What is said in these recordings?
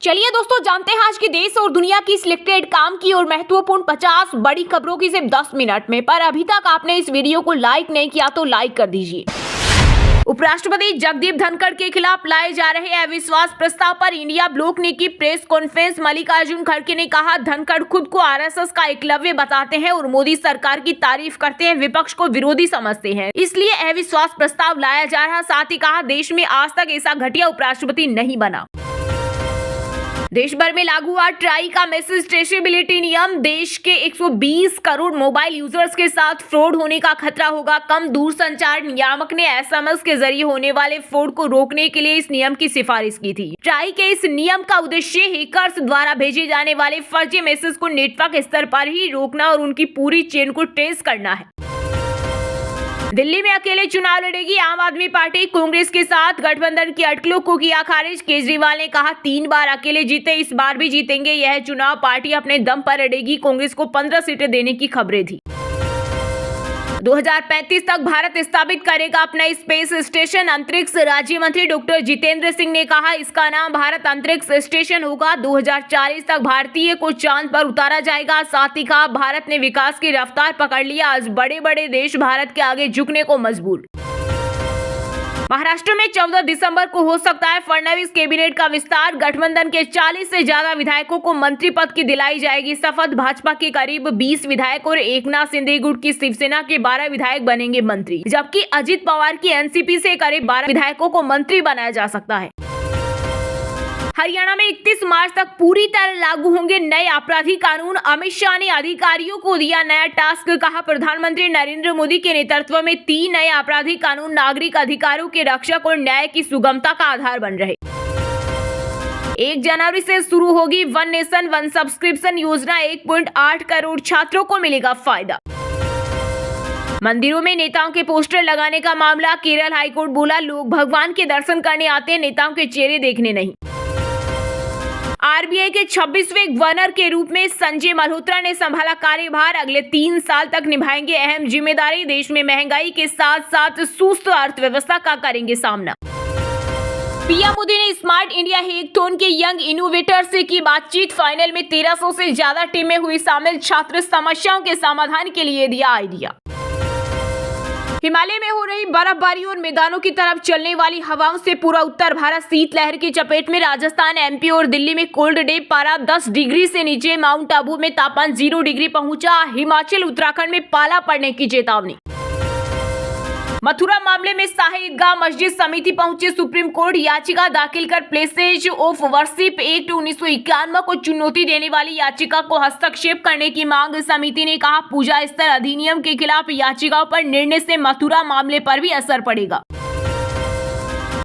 चलिए दोस्तों, जानते हैं आज के देश और दुनिया की सिलेक्टेड काम की और महत्वपूर्ण 50 बड़ी खबरों की सिर्फ 10 मिनट में। पर अभी तक आपने इस वीडियो को लाइक नहीं किया तो लाइक कर दीजिए। उपराष्ट्रपति जगदीप धनखड़ के खिलाफ लाए जा रहे अविश्वास प्रस्ताव पर इंडिया ब्लॉक ने की प्रेस कॉन्फ्रेंस। मल्लिकार्जुन खड़गे ने कहा, धनखड़ खुद को आरएसएस का एकलव्य बताते हैं और मोदी सरकार की तारीफ करते हैं, विपक्ष को विरोधी समझते हैं, इसलिए अविश्वास प्रस्ताव लाया जा रहा। साथ ही कहा, देश में आज तक ऐसा घटिया उपराष्ट्रपति नहीं बना। देश भर में लागू हुआ ट्राई का मैसेज ट्रेसेबिलिटी नियम। देश के 120 करोड़ मोबाइल यूजर्स के साथ फ्रॉड होने का खतरा होगा कम। दूरसंचार नियामक ने एसएमएस के जरिए होने वाले फ्रॉड को रोकने के लिए इस नियम की सिफारिश की थी। ट्राई के इस नियम का उद्देश्य हैकर्स द्वारा भेजे जाने वाले फर्जी मैसेज को नेटवर्क स्तर पर ही रोकना और उनकी पूरी चेन को ट्रेस करना है। दिल्ली में अकेले चुनाव लड़ेगी आम आदमी पार्टी। कांग्रेस के साथ गठबंधन की अटकलों को किया खारिज। केजरीवाल ने कहा, 3 बार अकेले जीते, इस बार भी जीतेंगे। यह चुनाव पार्टी अपने दम पर लड़ेगी। कांग्रेस को 15 सीटें देने की खबरें थी। 2035 तक भारत स्थापित करेगा अपना स्पेस स्टेशन। अंतरिक्ष राज्य मंत्री डॉक्टर जितेंद्र सिंह ने कहा, इसका नाम भारत अंतरिक्ष स्टेशन होगा। 2040 तक भारतीय को चांद पर उतारा जाएगा। साथ ही कहा, भारत ने विकास की रफ्तार पकड़ लिया। आज बड़े बड़े देश भारत के आगे झुकने को मजबूर। महाराष्ट्र में 14 दिसंबर को हो सकता है फडणवीस कैबिनेट का विस्तार। गठबंधन के 40 से ज्यादा विधायकों को मंत्री पद की दिलाई जाएगी शपथ। भाजपा के करीब 20 विधायक और एकनाथ शिंदे गुट की शिवसेना के 12 विधायक बनेंगे मंत्री, जबकि अजित पवार की एनसीपी से करीब 12 विधायकों को मंत्री बनाया जा सकता है। हरियाणा में 31 मार्च तक पूरी तरह लागू होंगे नए आपराधिक कानून। अमित शाह ने अधिकारियों को दिया नया टास्क। कहा, प्रधानमंत्री नरेंद्र मोदी के नेतृत्व में 3 नए आपराधिक कानून नागरिक अधिकारों के रक्षक और न्याय की सुगमता का आधार बन रहे। 1 जनवरी से शुरू होगी वन नेशन वन सब्सक्रिप्शन योजना। 1.8 करोड़ छात्रों को मिलेगा फायदा। मंदिरों में नेताओं के पोस्टर लगाने का मामला। केरल हाईकोर्ट बोला, लोग भगवान के दर्शन करने आते हैं, नेताओं के चेहरे देखने नहीं। आरबीआई के 26वें गवर्नर के रूप में संजय मल्होत्रा ने संभाला कार्यभार। अगले 3 साल तक निभाएंगे अहम जिम्मेदारी। देश में महंगाई के साथ साथ सुस्त अर्थव्यवस्था का करेंगे सामना। पीएम मोदी ने स्मार्ट इंडिया हैकाथॉन के यंग इनोवेटर से की बातचीत। फाइनल में 1300 से ज्यादा टीमें हुई शामिल। छात्र समस्याओं के समाधान के लिए दिया आइडिया। हिमालय में हो रही बर्फबारी और मैदानों की तरफ चलने वाली हवाओं से पूरा उत्तर भारत शीतलहर की चपेट में। राजस्थान, एमपी और दिल्ली में कोल्ड डे। पारा 10 डिग्री से नीचे। माउंट आबू में तापमान 0 डिग्री पहुंचा। हिमाचल, उत्तराखंड में पाला पड़ने की चेतावनी। मथुरा मामले में शाही ईदगाह मस्जिद समिति पहुंचे सुप्रीम कोर्ट। याचिका दाखिल कर प्लेसेज ऑफ वर्शिप एक्ट 1991 को चुनौती देने वाली याचिका को हस्तक्षेप करने की मांग। समिति ने कहा, पूजा स्थल अधिनियम के खिलाफ याचिकाओं पर निर्णय से मथुरा मामले पर भी असर पड़ेगा।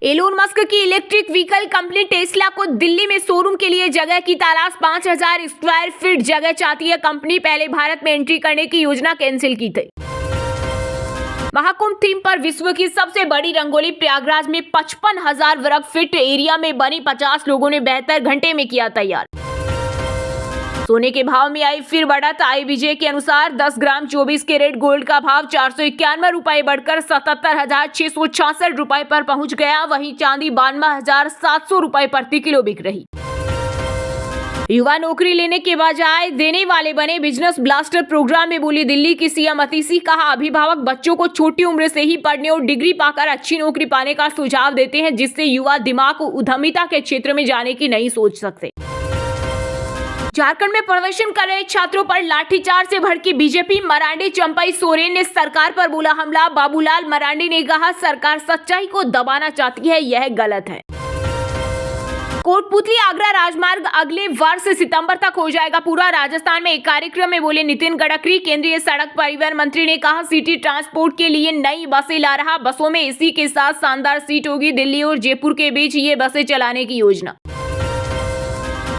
एलोन मस्क की इलेक्ट्रिक व्हीकल कंपनी टेस्ला को दिल्ली में शोरूम के लिए जगह की तलाश। 5000 स्क्वायर फीट जगह चाहती है कंपनी। पहले भारत में एंट्री करने की योजना कैंसिल की थी। महाकुंभ थीम पर विश्व की सबसे बड़ी रंगोली प्रयागराज में 55,000 वर्ग फीट एरिया में बनी। 50 लोगों ने 72 घंटे में किया तैयार। सोने के भाव में आई फिर बढ़त। आईबीजे के अनुसार 10 ग्राम 24 कैरेट गोल्ड का भाव 491 रुपए बढ़कर 77,666 रुपए पर पहुंच गया। वहीं चांदी 52,700 रुपए प्रति किलो बिक रही। युवा नौकरी लेने के बजाय देने वाले बने। बिजनेस ब्लास्टर प्रोग्राम में बोली दिल्ली की सीएम अतिशी। कहा, अभिभावक बच्चों को छोटी उम्र से ही पढ़ने और डिग्री पाकर अच्छी नौकरी पाने का सुझाव देते हैं, जिससे युवा दिमाग उद्यमिता के क्षेत्र में जाने की नहीं सोच सकते। झारखंड में प्रदर्शन कर रहे छात्रों पर लाठीचार्ज से भड़की बीजेपी। मरांडी चंपई सोरेन ने सरकार पर बोला हमला। बाबूलाल मरांडी ने कहा, सरकार सच्चाई को दबाना चाहती है, यह गलत है। कोटपुतली आगरा राजमार्ग अगले वर्ष सितंबर तक हो जाएगा पूरा। राजस्थान में एक कार्यक्रम में बोले नितिन गडकरी। केंद्रीय सड़क परिवहन मंत्री ने कहा, सिटी ट्रांसपोर्ट के लिए नई बसें ला रहा। बसों में एसी के साथ शानदार सीट होगी। दिल्ली और जयपुर के बीच ये बसें चलाने की योजना।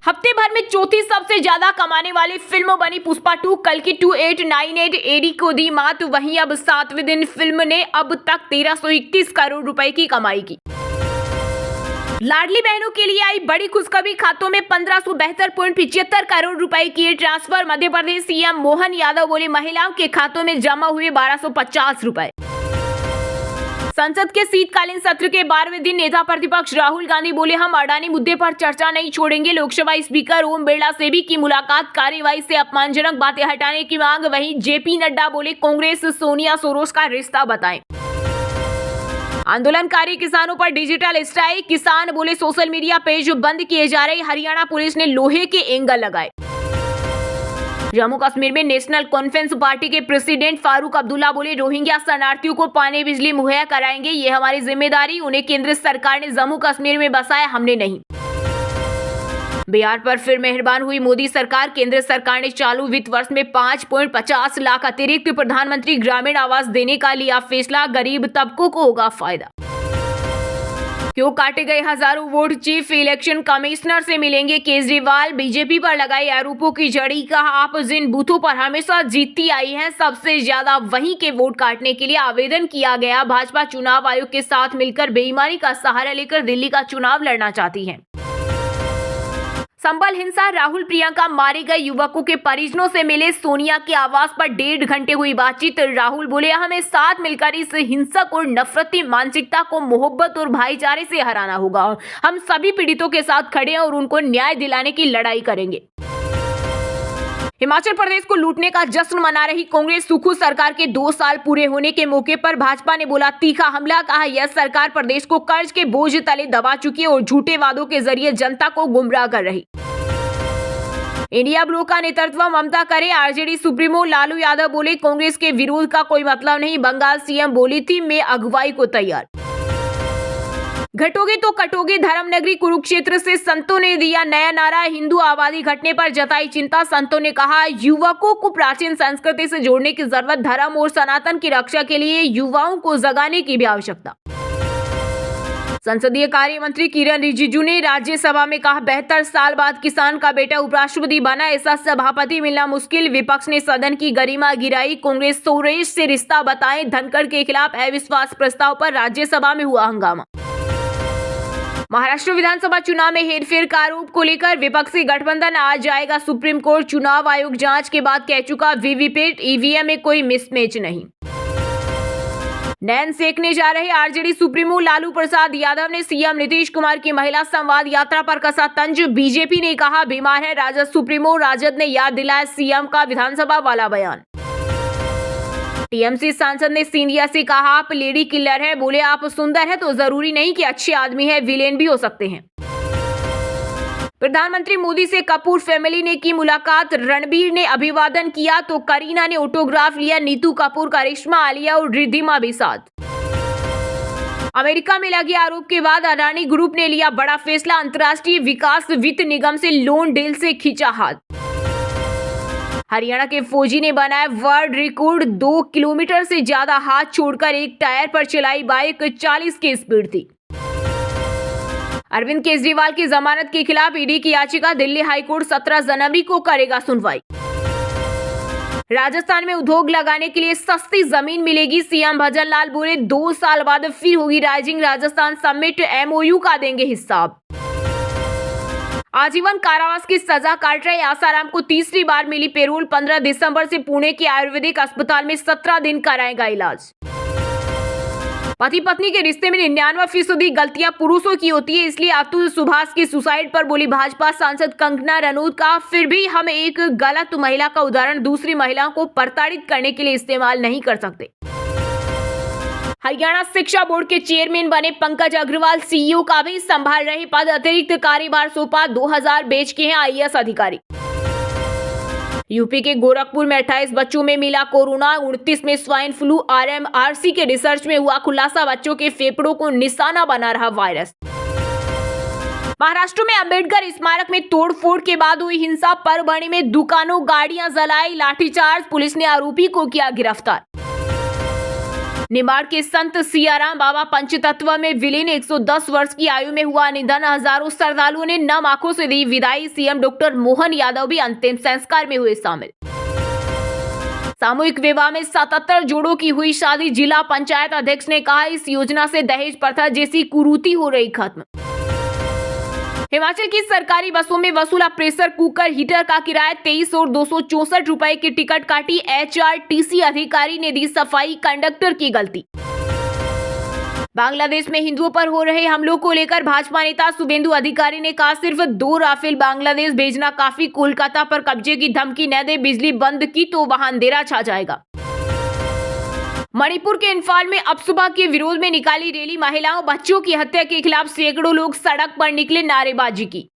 हफ्ते भर में चौथी सबसे ज्यादा कमाने वाली फिल्म बनी पुष्पा 2। कल की 2898 एडी को दी मात। वहीं अब 7वें दिन फिल्म ने अब तक 1321 करोड़ रुपए की कमाई की। लाडली बहनों के लिए आई बड़ी खुशखबरी। खातों में 1572.75 करोड़ रुपए किए ट्रांसफर। मध्य प्रदेश सीएम मोहन यादव बोले, महिलाओं के खातों में जमा हुए 1250 रुपए। संसद के शीतकालीन सत्र के 12वें दिन नेता प्रतिपक्ष राहुल गांधी बोले, हम अडानी मुद्दे पर चर्चा नहीं छोड़ेंगे। लोकसभा स्पीकर ओम बिरला से भी की मुलाकात, कार्यवाही से अपमानजनक बातें हटाने की मांग। वहीं जेपी नड्डा बोले, कांग्रेस सोनिया सोरोस का रिश्ता बताएं। आंदोलनकारी किसानों पर डिजिटल स्ट्राइक, किसान बोले सोशल मीडिया पेज बंद किए जा रहे। हरियाणा पुलिस ने लोहे के एंगल लगाए। जम्मू कश्मीर में नेशनल कॉन्फ्रेंस पार्टी के प्रेसिडेंट फारूक अब्दुल्ला बोले, रोहिंग्या शरणार्थियों को पानी बिजली मुहैया कराएंगे, ये हमारी जिम्मेदारी। उन्हें केंद्र सरकार ने जम्मू कश्मीर में बसाया, हमने नहीं। बिहार पर फिर मेहरबान हुई मोदी सरकार। केंद्र सरकार ने चालू वित्त वर्ष में 5.50 लाख अतिरिक्त प्रधानमंत्री ग्रामीण आवास देने का लिया फैसला। गरीब तबकों को होगा फायदा। क्यों काटे गए हजारों वोट, चीफ इलेक्शन कमिश्नर से मिलेंगे केजरीवाल। बीजेपी पर लगाए आरोपों की जड़ी, कहा आप जिन बूथों पर हमेशा जीतती आई हैं, सबसे ज्यादा वहीं के वोट काटने के लिए आवेदन किया गया। भाजपा चुनाव आयोग के साथ मिलकर बेईमानी का सहारा लेकर दिल्ली का चुनाव लड़ना चाहती है। संबल हिंसा, राहुल प्रियंका मारे गए युवकों के परिजनों से मिले। सोनिया के आवास पर 1.5 घंटे हुई बातचीत। राहुल बोले, हमें साथ मिलकर इस हिंसक और नफरती मानसिकता को मोहब्बत और भाईचारे से हराना होगा। हम सभी पीड़ितों के साथ खड़े हैं और उनको न्याय दिलाने की लड़ाई करेंगे। हिमाचल प्रदेश को लूटने का जश्न मना रही कांग्रेस। सुखू सरकार के 2 साल पूरे होने के मौके पर भाजपा ने बोला तीखा हमला, कहा यह सरकार प्रदेश को कर्ज के बोझ तले दबा चुकी है और झूठे वादों के जरिए जनता को गुमराह कर रही। इंडिया ब्लू का नेतृत्व ममता करे। आरजेडी सुप्रीमो लालू यादव बोले, कांग्रेस के विरोध का कोई मतलब नहीं। बंगाल सीएम बोली थी, मैं अगुवाई को तैयार। घटोगे तो कटोगे, धर्मनगरी कुरुक्षेत्र से संतों ने दिया नया नारा। हिंदू आबादी घटने पर जताई चिंता। संतों ने कहा, युवकों को प्राचीन संस्कृति से जोड़ने की जरूरत। धर्म और सनातन की रक्षा के लिए युवाओं को जगाने की भी आवश्यकता। संसदीय कार्य मंत्री किरण रिजिजू ने राज्यसभा में कहा, 72 साल बाद किसान का बेटा उपराष्ट्रपति बना, ऐसा सभापति मिलना मुश्किल। विपक्ष ने सदन की गरिमा गिराई। कांग्रेस सोरेश से रिश्ता बताएं। धनखड़ के खिलाफ अविश्वास प्रस्ताव पर राज्यसभा में हुआ हंगामा। महाराष्ट्र विधानसभा चुनाव में हेरफेर का आरोप को लेकर विपक्षी गठबंधन आज जाएगा सुप्रीम कोर्ट। चुनाव आयोग जांच के बाद कह चुका, वीवीपैट ईवीएम में कोई मिसमैच नहीं। नैन सेकने जा रहे आरजेडी सुप्रीमो लालू प्रसाद यादव ने सीएम नीतीश कुमार की महिला संवाद यात्रा पर कसा तंज। बीजेपी ने कहा बीमार है राजद सुप्रीमो। राजद ने याद दिलाया सीएम का विधानसभा वाला बयान। टीएमसी सांसद ने सिंधिया से कहा, आप लेडी किलर है। बोले, आप सुंदर है तो जरूरी नहीं कि अच्छे आदमी है, विलेन भी हो सकते हैं। प्रधानमंत्री मोदी से कपूर फैमिली ने की मुलाकात। रणबीर ने अभिवादन किया तो करीना ने ऑटोग्राफ लिया। नीतू कपूर, करिश्मा, आलिया और रिद्धिमा भी साथ। अमेरिका में लगे आरोप के बाद अडानी ग्रुप ने लिया बड़ा फैसला। अंतर्राष्ट्रीय विकास वित्त निगम से लोन डील से खींचा हाथ। हरियाणा के फौजी ने बनाया वर्ल्ड रिकॉर्ड। 2 किलोमीटर से ज्यादा हाथ छोड़कर एक टायर पर चलाई बाइक, 40 की स्पीड थी। अरविंद केजरीवाल की जमानत के खिलाफ ईडी की याचिका। दिल्ली हाईकोर्ट 17 जनवरी को करेगा सुनवाई। राजस्थान में उद्योग लगाने के लिए सस्ती जमीन मिलेगी। सीएम भजन लाल बोले, 2 साल बाद फिर होगी राइजिंग राजस्थान समिट। एमओयू का देंगे हिसाब। आजीवन कारावास की सजा काट रहे आसाराम को तीसरी बार मिली पैरोल। 15 दिसंबर से पुणे के आयुर्वेदिक अस्पताल में 17 दिन कराएगा इलाज। पति पत्नी के रिश्ते में 99% गलतियां पुरुषों की होती है, इसलिए अतुल सुभाष की सुसाइड पर बोली भाजपा सांसद कंगना रनौत। का फिर भी हम एक गलत महिला का उदाहरण दूसरी महिलाओं को प्रताड़ित करने के लिए इस्तेमाल नहीं कर सकते। हरियाणा शिक्षा बोर्ड के चेयरमैन बने पंकज अग्रवाल। सीईओ का भी संभाल रहे पद। अतिरिक्त कार्यभार सौंपा। 2000 बैच के हैं आईएएस अधिकारी। यूपी के गोरखपुर में 28 बच्चों में मिला कोरोना। 29 में स्वाइन फ्लू। आरएमआरसी के रिसर्च में हुआ खुलासा, बच्चों के फेफड़ों को निशाना बना रहा वायरस। महाराष्ट्र में अंबेडकर स्मारक में तोड़फोड़ के बाद हुई हिंसा। परभणी में दुकानों, गाड़ियां जलाई, लाठीचार्ज। पुलिस ने आरोपी को किया गिरफ्तार। निमाड़ के संत सियाराम बाबा पंचतत्व में विलीन। 110 वर्ष की आयु में हुआ निधन। हजारों श्रद्धालुओं ने नम आंखों से दी विदाई। सीएम डॉक्टर मोहन यादव भी अंतिम संस्कार में हुए शामिल। सामूहिक विवाह में 77 जोड़ों की हुई शादी। जिला पंचायत अध्यक्ष ने कहा, इस योजना से दहेज प्रथा जैसी कुरीति हो रही खत्म। हिमाचल की सरकारी बसों में वसूला प्रेशर कुकर हीटर का किराया। 23 और 264 रुपए की टिकट काटी। एचआरटीसी अधिकारी ने दी सफाई, कंडक्टर की गलती। बांग्लादेश में हिंदुओं पर हो रहे हमलों को लेकर भाजपा नेता शुभेंदु अधिकारी ने कहा, सिर्फ 2 राफेल बांग्लादेश भेजना काफी, कोलकाता पर कब्जे की धमकी न दे, बिजली बंद की तो वहां अंधेरा छा जाएगा। मणिपुर के इंफाल में अब सुबह के विरोध में निकाली रैली, महिलाओं बच्चों की हत्या के खिलाफ सैकड़ों लोग सड़क पर निकले, नारेबाजी की।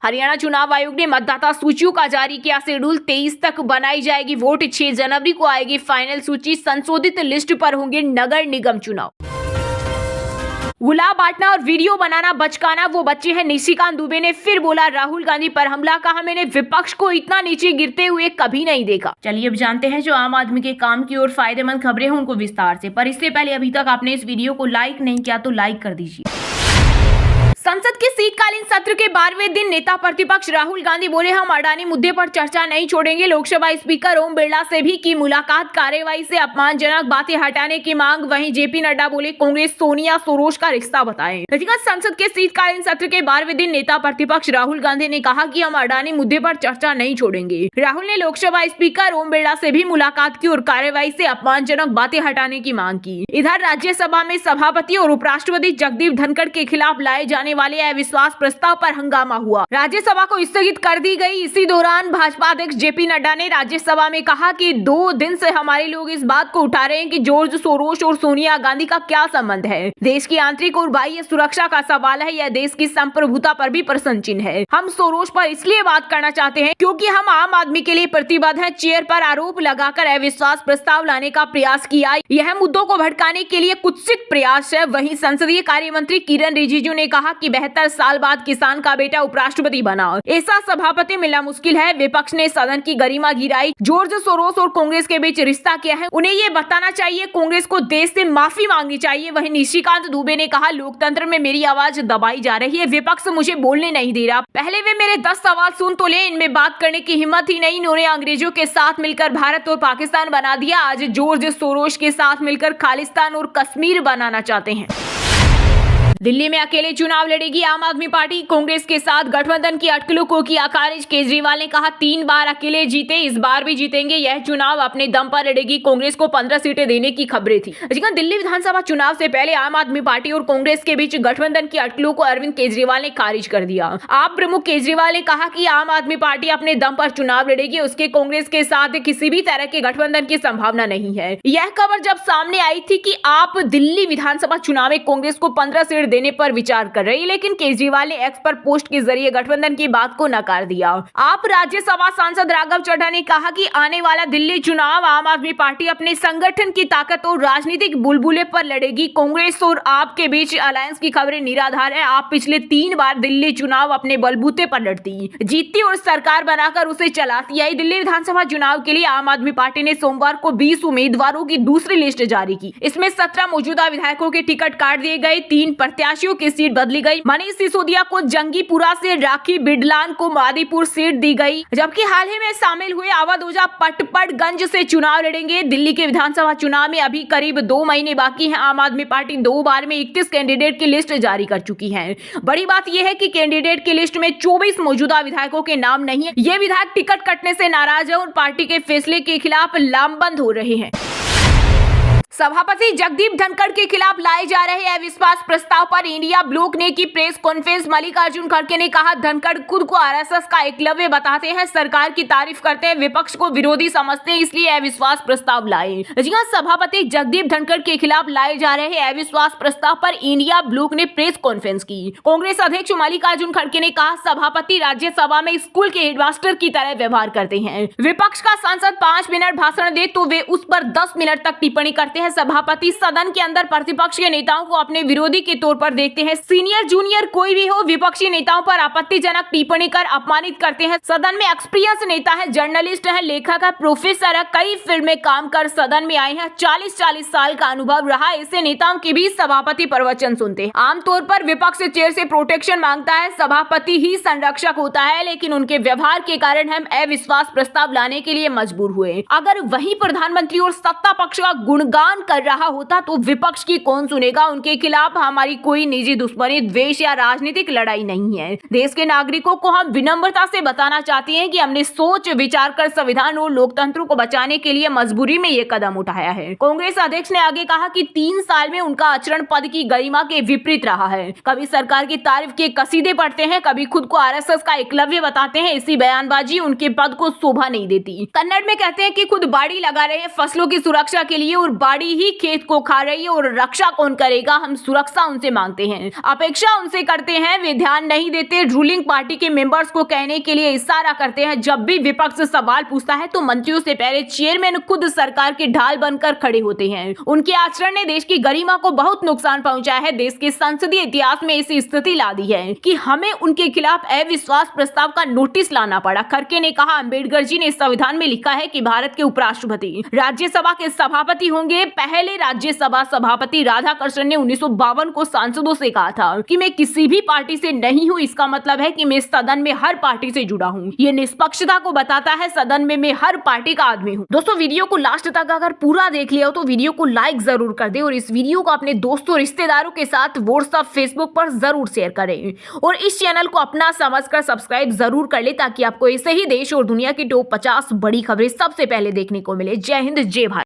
हरियाणा चुनाव आयोग ने मतदाता सूचियों का जारी किया शेड्यूल, 23 तक बनाई जाएगी वोट, 6 जनवरी को आएगी फाइनल सूची, संशोधित लिस्ट पर होंगे नगर निगम चुनाव। गुलाब बांटना और वीडियो बनाना बचकाना वो बच्चे हैं, निशिकांत दुबे ने फिर बोला राहुल गांधी पर हमला, कहा मैंने विपक्ष को इतना नीचे गिरते हुए कभी नहीं देखा। चलिए अब जानते हैं जो आम आदमी के काम की और फायदेमंद खबरें हैं उनको विस्तार से, पर इससे पहले अभी तक आपने इस वीडियो को लाइक नहीं किया तो लाइक कर दीजिए। संसद के शीतकालीन सत्र के 12वें दिन नेता प्रतिपक्ष राहुल गांधी बोले, हम अडानी मुद्दे पर चर्चा नहीं छोड़ेंगे, लोकसभा स्पीकर ओम बिरला से भी की मुलाकात, कार्यवाही से अपमानजनक बातें हटाने की मांग। वहीं जेपी नड्डा बोले कांग्रेस सोनिया सोरोश का रिश्ता बताएं। संसद के शीतकालीन सत्र के 12वें दिन नेता प्रतिपक्ष राहुल गांधी ने कहा कि हम अडानी मुद्दे पर चर्चा नहीं छोड़ेंगे। राहुल ने लोकसभा स्पीकर ओम बिरला से भी मुलाकात की और कार्यवाही से अपमानजनक बातें हटाने की मांग की। इधर राज्यसभा में सभापति और उपराष्ट्रपति जगदीप धनखड़ के खिलाफ लाए जाने वाले अविश्वास प्रस्ताव पर हंगामा हुआ, राज्यसभा को स्थगित कर दी गई। इसी दौरान भाजपा अध्यक्ष जेपी नड्डा ने राज्यसभा में कहा कि 2 दिन से हमारे लोग इस बात को उठा रहे हैं कि जॉर्ज सोरोस और सोनिया गांधी का क्या संबंध है। देश की आंतरिक और बाह्य सुरक्षा का सवाल है, यह देश की संप्रभुता पर भी प्रश्न चिन्ह है। हम सोरोस पर इसलिए बात करना चाहते हैं क्योंकि हम आम आदमी के लिए प्रतिबद्ध हैं। चेयर पर आरोप लगाकर अविश्वास प्रस्ताव लाने का प्रयास किया, यह मुद्दों को भड़काने के लिए कुत्सित प्रयास है। वहीं संसदीय कार्य मंत्री किरण रिजिजू ने कहा कि 72 साल बाद किसान का बेटा उपराष्ट्रपति बना, ऐसा सभापति मिलना मुश्किल है। विपक्ष ने सदन की गरिमा गिराई। जॉर्ज सोरोस और कांग्रेस के बीच रिश्ता क्या है, उन्हें ये बताना चाहिए। कांग्रेस को देश से माफी मांगनी चाहिए। वहीं निशिकांत दुबे ने कहा, लोकतंत्र में मेरी आवाज दबाई जा रही है, विपक्ष मुझे बोलने नहीं दे रहा। पहले वे मेरे 10 सवाल सुन तो ले, इनमें बात करने की हिम्मत ही नहीं। इन्होंने अंग्रेजों के साथ मिलकर भारत और पाकिस्तान बना दिया, आज जॉर्ज सोरोस के साथ मिलकर खालिस्तान और कश्मीर बनाना चाहते हैं। दिल्ली में अकेले चुनाव लड़ेगी आम आदमी पार्टी, कांग्रेस के साथ गठबंधन की अटकलों को किया खारिज। केजरीवाल ने कहा 3 बार अकेले जीते, इस बार भी जीतेंगे, यह चुनाव अपने दम पर लड़ेगी। कांग्रेस को 15 सीटें देने की खबरें थी। दिल्ली विधानसभा चुनाव से पहले आम आदमी पार्टी और कांग्रेस के बीच गठबंधन की अटकलों को अरविंद केजरीवाल ने खारिज कर दिया। आप प्रमुख केजरीवाल ने कहा कि आम आदमी पार्टी अपने दम पर चुनाव लड़ेगी, उसके कांग्रेस के साथ किसी भी तरह के गठबंधन की संभावना नहीं है। यह खबर जब सामने आई थी कि आप दिल्ली विधानसभा चुनाव में कांग्रेस को 15 सीट देने पर विचार कर रही, लेकिन केजरीवाल ने एक्स पर पोस्ट के जरिए गठबंधन की बात को नकार दिया। आप राज्यसभा सांसद राघव चड्ढा ने कहा कि आने वाला दिल्ली चुनाव आम आदमी पार्टी अपने संगठन की ताकत और राजनीतिक बुलबुले पर लड़ेगी। कांग्रेस और आप के बीच अलायंस की खबरें निराधार है। आप पिछले 3 बार दिल्ली चुनाव अपने बलबूते पर लड़ती, जीतती और सरकार बनाकर उसे चलाती आई। दिल्ली विधानसभा चुनाव के लिए आम आदमी पार्टी ने सोमवार को 20 उम्मीदवारों की दूसरी लिस्ट जारी की। इसमें 17 मौजूदा विधायकों के टिकट काट दिए गए, 3 प्रत्याशियों की सीट बदली गई। मनीष सिसोदिया को जंगीपुरा से, राखी बिडलान को मादीपुर सीट दी गई, जबकि हाल ही में शामिल हुए अवध ओझा पटपड़गंज से चुनाव लड़ेंगे। दिल्ली के विधानसभा चुनाव में अभी करीब 2 महीने बाकी हैं। आम आदमी पार्टी 2 बार में 31 कैंडिडेट की लिस्ट जारी कर चुकी है। बड़ी बात यह है कि कैंडिडेट की लिस्ट में 24 मौजूदा विधायकों के नाम नहीं है। ये विधायक टिकट कटने से नाराज है और पार्टी के फैसले के खिलाफ लामबंद हो रहे हैं। सभापति जगदीप धनखड़ के खिलाफ लाए जा रहे अविश्वास प्रस्ताव पर इंडिया ब्लॉक ने की प्रेस कॉन्फ्रेंस। मल्लिकार्जुन खड़गे ने कहा, धनखड़ खुद को आरएसएस का एकलव्य बताते हैं, सरकार की तारीफ करते हैं, विपक्ष को विरोधी समझते हैं, इसलिए अविश्वास प्रस्ताव लाए। जी हां, सभापति जगदीप धनखड़ के खिलाफ लाए जा रहे अविश्वास प्रस्ताव पर इंडिया ब्लॉक ने प्रेस कॉन्फ्रेंस की। कांग्रेस अध्यक्ष मल्लिकार्जुन खड़गे ने कहा, सभापति राज्यसभा में स्कूल के हेडमास्टर की तरह व्यवहार करते हैं। विपक्ष का सांसद 5 मिनट भाषण दे तो वे उस पर 10 मिनट तक टिप्पणी करते हैं। सभापति सदन के अंदर प्रतिपक्ष के नेताओं को अपने विरोधी के तौर पर देखते हैं। सीनियर जूनियर कोई भी हो, विपक्षी नेताओं पर आपत्तिजनक टिप्पणी कर अपमानित करते हैं। सदन में एक्सपीरियंस नेता है, जर्नलिस्ट है, लेखक है, प्रोफेसर है, कई फील्ड में काम कर सदन में आए हैं, 40-40 साल का अनुभव रहा। ऐसे नेताओं के भी सभापति प्रवचन सुनते हैं। आमतौर पर विपक्ष चेयर से प्रोटेक्शन मांगता है, सभापति ही संरक्षक होता है, लेकिन उनके व्यवहार के कारण हम अविश्वास प्रस्ताव लाने के लिए मजबूर हुए। अगर वही प्रधानमंत्री और सत्ता पक्ष का गुणगान अपमान कर रहा होता तो विपक्ष की कौन सुनेगा। उनके खिलाफ हमारी कोई निजी दुश्मनी, द्वेष या राजनीतिक लड़ाई नहीं है। देश के नागरिकों को हम विनम्रता से बताना चाहते हैं कि हमने सोच विचार कर संविधान और लोकतंत्र को बचाने के लिए मजबूरी में ये कदम उठाया है। कांग्रेस अध्यक्ष ने आगे कहा कि 3 साल में उनका आचरण पद की गरिमा के विपरीत रहा है। कभी सरकार की तारीफ के कसीदे पढ़ते हैं, कभी खुद को आरएसएस का एकलव्य बताते हैं। इसी बयानबाजी उनके पद को शोभा नहीं देती। कन्नड़ में कहते हैं कि खुद बाड़ी लगा रहे हैं फसलों की सुरक्षा के लिए और बाड़ी ही खेत को खा रही है और रक्षा कौन करेगा। हम सुरक्षा उनसे मांगते हैं, अपेक्षा उनसे करते हैं। वे ध्यान नहीं देते, रूलिंग पार्टी के मेंबर्स को कहने के लिए इशारा करते हैं। जब भी विपक्ष सवाल पूछता है तो मंत्रियों से पहले चेयरमैन खुद सरकार के ढाल बनकर खड़े होते हैं। उनके आचरण ने देश की गरिमा को बहुत नुकसान पहुंचाया है। देश के संसदीय इतिहास में ऐसी स्थिति ला दी है कि हमें उनके खिलाफ अविश्वास प्रस्ताव का नोटिस लाना पड़ा। खड़गे ने कहा, अंबेडकर जी ने संविधान में लिखा है कि भारत के उपराष्ट्रपति राज्यसभा के सभापति होंगे। पहले राज्यसभा सभापति राधाकृष्णन ने 1952 को सांसदों से कहा था कि मैं किसी भी पार्टी से नहीं हूं। इसका मतलब है कि मैं सदन में हर पार्टी से जुड़ा हूं। ये निष्पक्षता को बताता है। सदन में मैं हर पार्टी का आदमी हूं। दोस्तों, वीडियो को लास्ट तक अगर पूरा देख लिया हो तो वीडियो को लाइक जरूर कर दे और इस वीडियो को अपने दोस्तों रिश्तेदारों के साथ व्हाट्सएप, फेसबुक पर जरूर शेयर करें और इस चैनल को अपना समझकर सब्सक्राइब जरूर कर ले ताकि आपको ऐसे ही देश और दुनिया की टॉप 50 बड़ी खबरें सबसे पहले देखने को मिले। जय हिंद, जय भारत।